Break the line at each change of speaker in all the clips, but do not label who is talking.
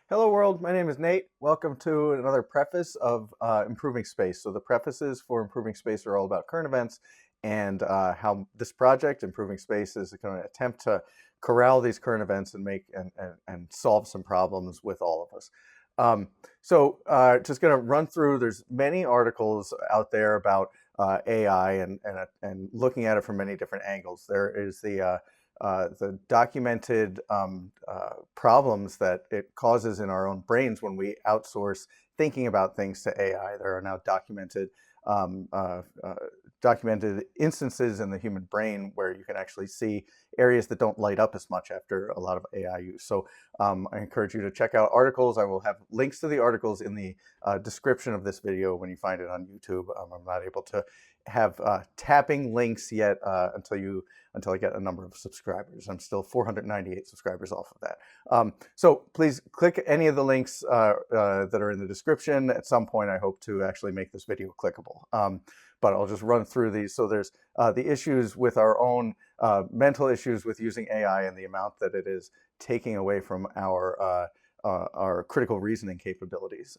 Hello world, my name is Nate. Welcome to another preface of Improving Space. So the prefaces for Improving Space are all about current events and how this project, Improving Space, is going to attempt to corral these current events and make and solve some problems with all of us. Just going to run through, there's many articles out there about AI and looking at it from many different angles. There is the documented problems that it causes in our own brains when we outsource thinking about things to AI. There are now um, uh, uh, documented instances in the human brain where you can actually see areas that don't light up as much after a lot of AI use. I encourage you to check out articles. I will have links to the articles in the description of this video when you find it on YouTube. I'm not able to have tapping links yet until I get a number of subscribers. I'm still 498 subscribers off of that. So please click any of the links that are in the description. At some point, I hope to actually make this video clickable. But I'll just run through these. So there's the issues with our own mental issues with using AI and the amount that it is taking away from our critical reasoning capabilities.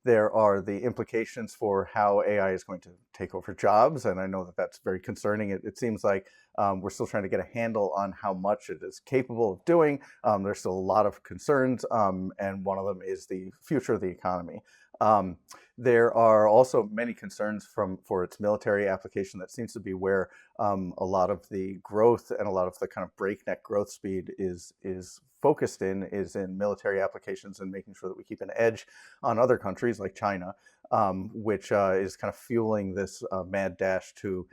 There are the implications for how AI is going to take over jobs, and I know that that's very concerning. It seems like we're still trying to get a handle on how much it is capable of doing. There's still a lot of concerns, and one of them is the future of the economy. Um, there are also many concerns for its military application. That seems to be where a lot of the growth and a lot of the kind of breakneck growth speed is focused is in military applications and making sure that we keep an edge on other countries like China, which is kind of fueling this mad dash to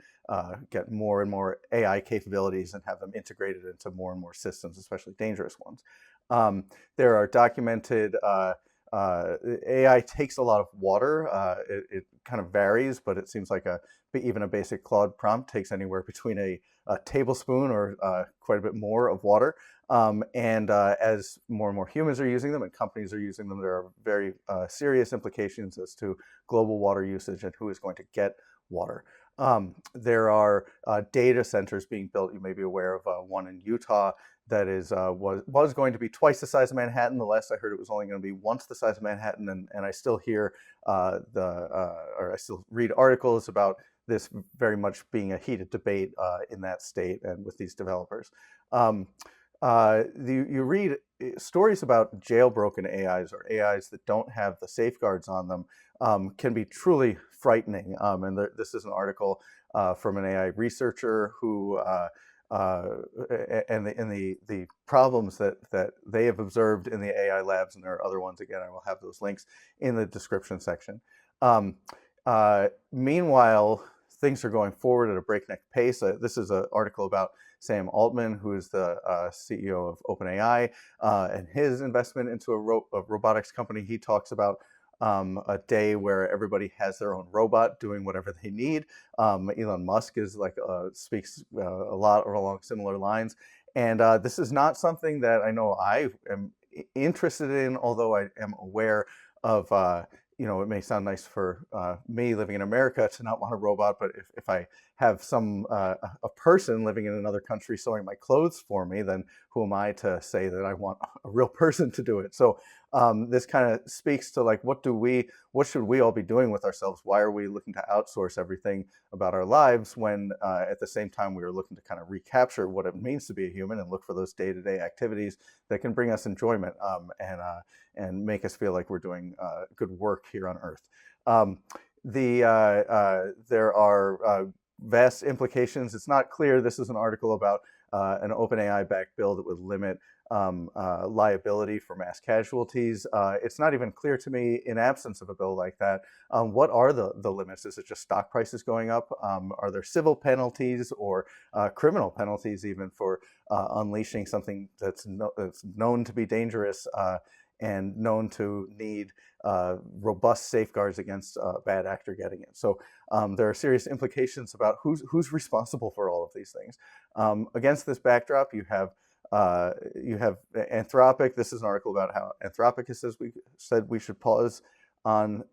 get more and more AI capabilities and have them integrated into more and more systems, especially dangerous ones. There are documented AI takes a lot of water. It kind of varies, but it seems like even a basic Claude prompt takes anywhere between a tablespoon or quite a bit more of water. As more and more humans are using them and companies are using them, there are very serious implications as to global water usage and who is going to get water. There are data centers being built. You may be aware of one in Utah that was going to be twice the size of Manhattan. The last I heard, it was only going to be once the size of Manhattan, and I still hear or I still read articles about this very much being a heated debate in that state and with these developers. You read stories about jailbroken AIs or AIs that don't have the safeguards on them can be truly frightening. This is an article from an AI researcher who and the problems that they have observed in the AI labs, and there are other ones. Again, I will have those links in the description section. Meanwhile, things are going forward at a breakneck pace. This is an article about Sam Altman, who is the CEO of OpenAI, and his investment into a robotics company. He talks about a day where everybody has their own robot doing whatever they need. Elon Musk is speaks a lot along similar lines, and this is not something that I know I am interested in, although I am aware of. It may sound nice for me living in America to not want a robot, but if I have a person living in another country sewing my clothes for me, then who am I to say that I want a real person to do it? So this kind of speaks to like, what should we all be doing with ourselves? Why are we looking to outsource everything about our lives when at the same time we are looking to kind of recapture what it means to be a human and look for those day-to-day activities that can bring us enjoyment and make us feel like we're doing good work here on Earth. There are vast implications. It's not clear. This is an article about an OpenAI-backed bill that would limit liability for mass casualties. It's not even clear to me, in absence of a bill like that, what are the limits? Is it just stock prices going up? Are there civil penalties or criminal penalties even for unleashing something that's known to be dangerous and known to need robust safeguards against a bad actor getting it? So there are serious implications about who's responsible for all of these things. Against this backdrop, you have Anthropic. This is an article about how Anthropic said we should pause on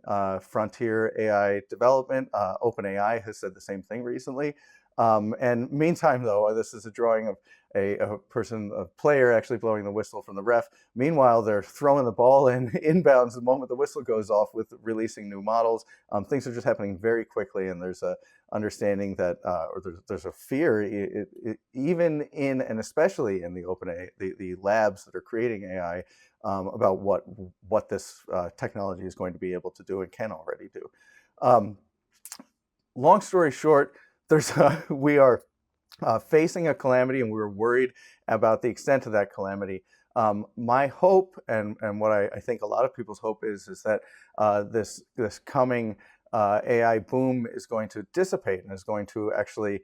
frontier AI development. OpenAI has said the same thing recently. And meantime, though, this is a drawing of a player actually blowing the whistle from the ref. Meanwhile, they're throwing the ball in inbounds the moment the whistle goes off with releasing new models. Things are just happening very quickly, and there's a understanding that, or there's a fear, even in and especially in the the labs that are creating AI, about what this technology is going to be able to do and can already do. Um, Long story short, we are facing a calamity, and we were worried about the extent of that calamity. My hope, and what I think a lot of people's hope is that this coming AI boom is going to dissipate and is going to actually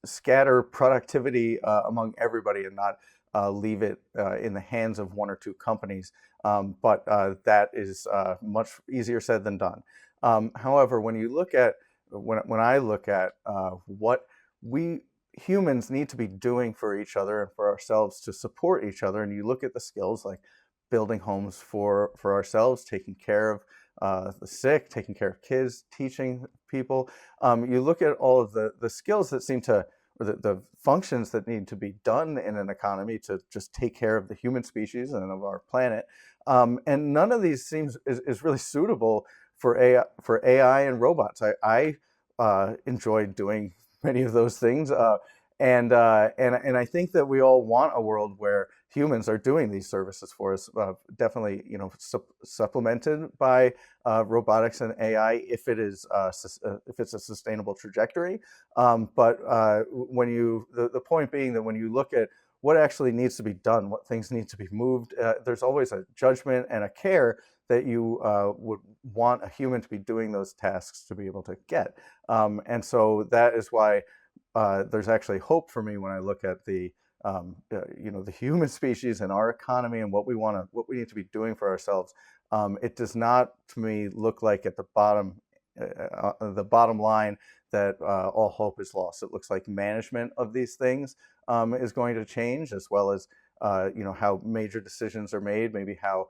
scatter productivity among everybody and not leave it in the hands of one or two companies. But that is much easier said than done. However, when I look at what we humans need to be doing for each other and for ourselves to support each other, and you look at the skills like building homes for ourselves, taking care of the sick, taking care of kids, teaching people. You look at all of the skills that seem to, or the functions that need to be done in an economy to just take care of the human species and of our planet. And none of these is really suitable for AI and robots. I enjoy doing many of those things, and I think that we all want a world where humans are doing these services for us. Definitely, supplemented by robotics and AI if if it's a sustainable trajectory. But the point being that when you look at what actually needs to be done, what things need to be moved, there's always a judgment and a care that you would want a human to be doing those tasks to be able to get. And so that is why there's actually hope for me when I look at the human species and our economy and what we need to be doing for ourselves. It does not, to me, look like at the bottom line that all hope is lost. It looks like management of these things is going to change, as well as how major decisions are made, maybe how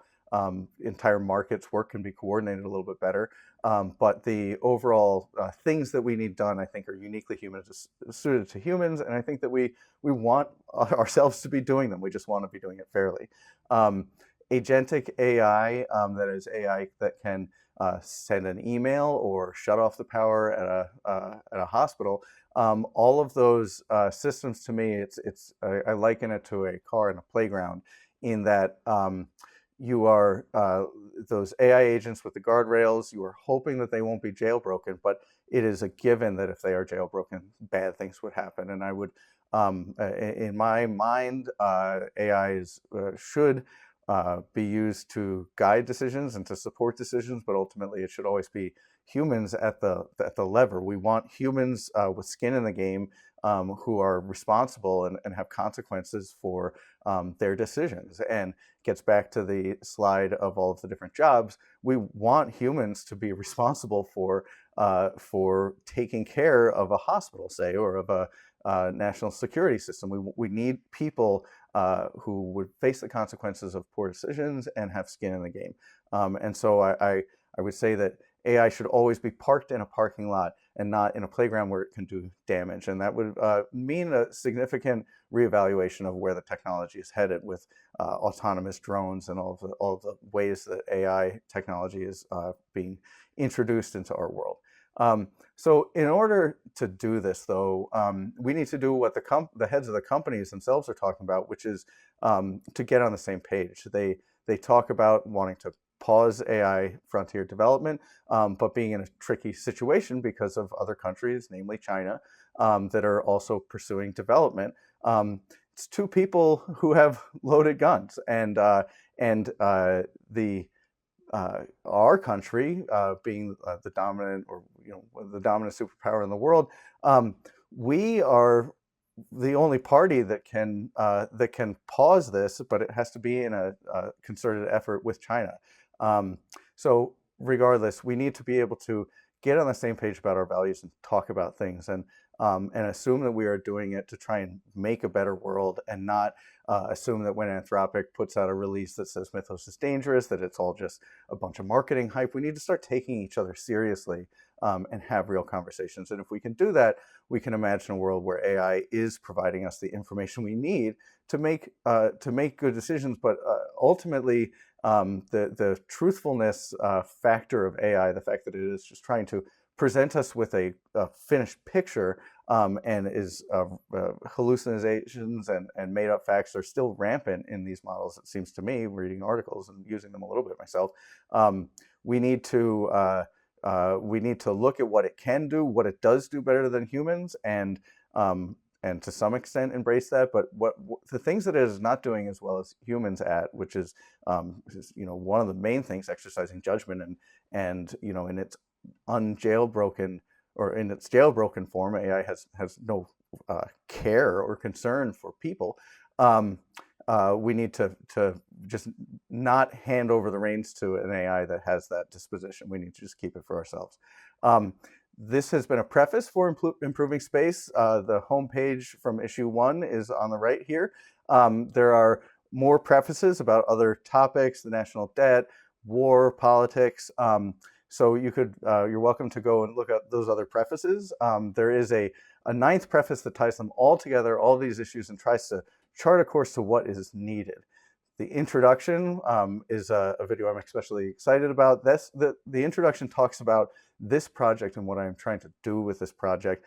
entire markets work can be coordinated a little bit better. But the overall things that we need done, I think, are uniquely suited to humans, and I think that we want ourselves to be doing them. We just want to be doing it fairly. Agentic AI, that is AI that can send an email or shut off the power at a hospital. All of those systems, to me, I liken it to a car in a playground, in that you are those AI agents with the guardrails. You are hoping that they won't be jailbroken, but it is a given that if they are jailbroken, bad things would happen. And I would, in my mind, AI should be used to guide decisions and to support decisions, but ultimately it should always be humans at the lever. We want humans with skin in the game, who are responsible and have consequences for their decisions. And gets back to the slide of all of the different jobs. We want humans to be responsible for taking care of a hospital, say, or of a national security system. We need people who would face the consequences of poor decisions and have skin in the game. And so I would say that AI should always be parked in a parking lot and not in a playground where it can do damage. And that would mean a significant reevaluation of where the technology is headed, with autonomous drones and all of the ways that AI technology is being introduced into our world. So in order to do this, though, we need to do what the heads of the companies themselves are talking about, which is to get on the same page. They talk about wanting to pause AI frontier development, but being in a tricky situation because of other countries, namely China, that are also pursuing development. It's two people who have loaded guns, and our country, being the dominant, or the dominant superpower in the world, we are the only party that can pause this, but it has to be in a concerted effort with China. So regardless, we need to be able to get on the same page about our values and talk about things, and assume that we are doing it to try and make a better world, and not assume that when Anthropic puts out a release that says Mythos is dangerous, that it's all just a bunch of marketing hype. We need to start taking each other seriously, and have real conversations. And if we can do that, we can imagine a world where AI is providing us the information we need to make good decisions. But ultimately, the truthfulness factor of AI, the fact that it is just trying to present us with a finished picture, and is hallucinations and made up facts are still rampant in these models. It seems to me, reading articles and using them a little bit myself. Um, we need to we need to look at what it can do, what it does do better than humans, and to some extent embrace that. But what the things that it is not doing as well as humans at, which is one of the main things, exercising judgment, and in its unjailbroken or in its jailbroken form, AI has no care or concern for people. We need to just not hand over the reins to an AI that has that disposition. We need to just keep it for ourselves. This has been a preface for Improving Space. The homepage from issue 1 is on the right here. There are more prefaces about other topics, the national debt, war, politics. So you're welcome to go and look at those other prefaces. There is a 9th preface that ties them all together, all these issues, and tries to chart a course to what is needed. The introduction is a video I'm especially excited about. The introduction talks about this project and what I'm trying to do with this project,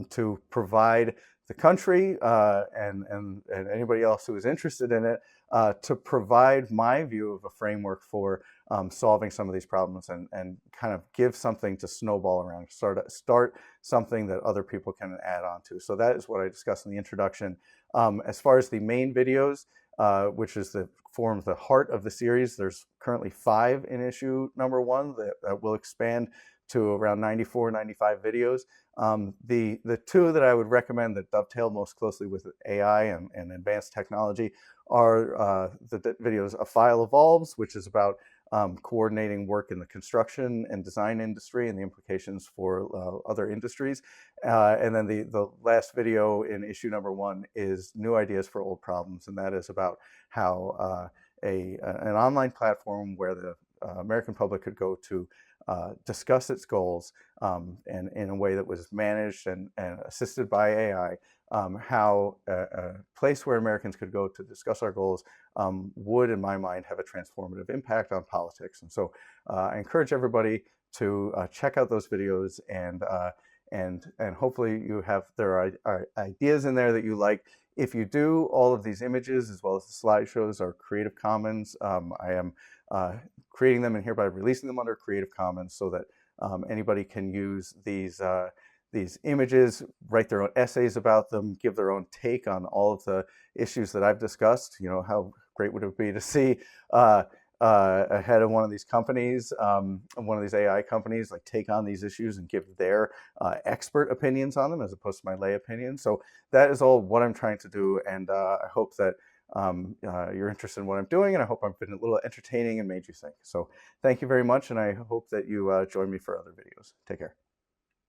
to provide the country and anybody else who is interested in it, to provide my view of a framework for solving some of these problems, and kind of give something to snowball around, start something that other people can add on to. So that is what I discussed in the introduction. As far as the main videos, which is forms the heart of the series, there's currently 5 in issue number 1 that will expand to around 94, 95 videos. The 2 that I would recommend that dovetail most closely with AI and advanced technology are the videos A File Evolves, which is about coordinating work in the construction and design industry and the implications for other industries. And then the last video in issue number 1 is New Ideas for Old Problems, and that is about how an online platform where the American public could go to discuss its goals, and in a way that was managed and assisted by AI, how a place where Americans could go to discuss our goals would, in my mind, have a transformative impact on politics. And so I encourage everybody to check out those videos, and hopefully there are ideas in there that you like. If you do, all of these images as well as the slideshows are Creative Commons. I am creating them and hereby releasing them under Creative Commons so that anybody can use these images, write their own essays about them, give their own take on all of the issues that I've discussed. How great would it be to see a head of one of these companies, one of these AI companies, like take on these issues and give their expert opinions on them as opposed to my lay opinion. So that is all what I'm trying to do, and I hope that you're interested in what I'm doing, and I hope I've been a little entertaining and made you think. So thank you very much, and I hope that you join me for other videos. Take care.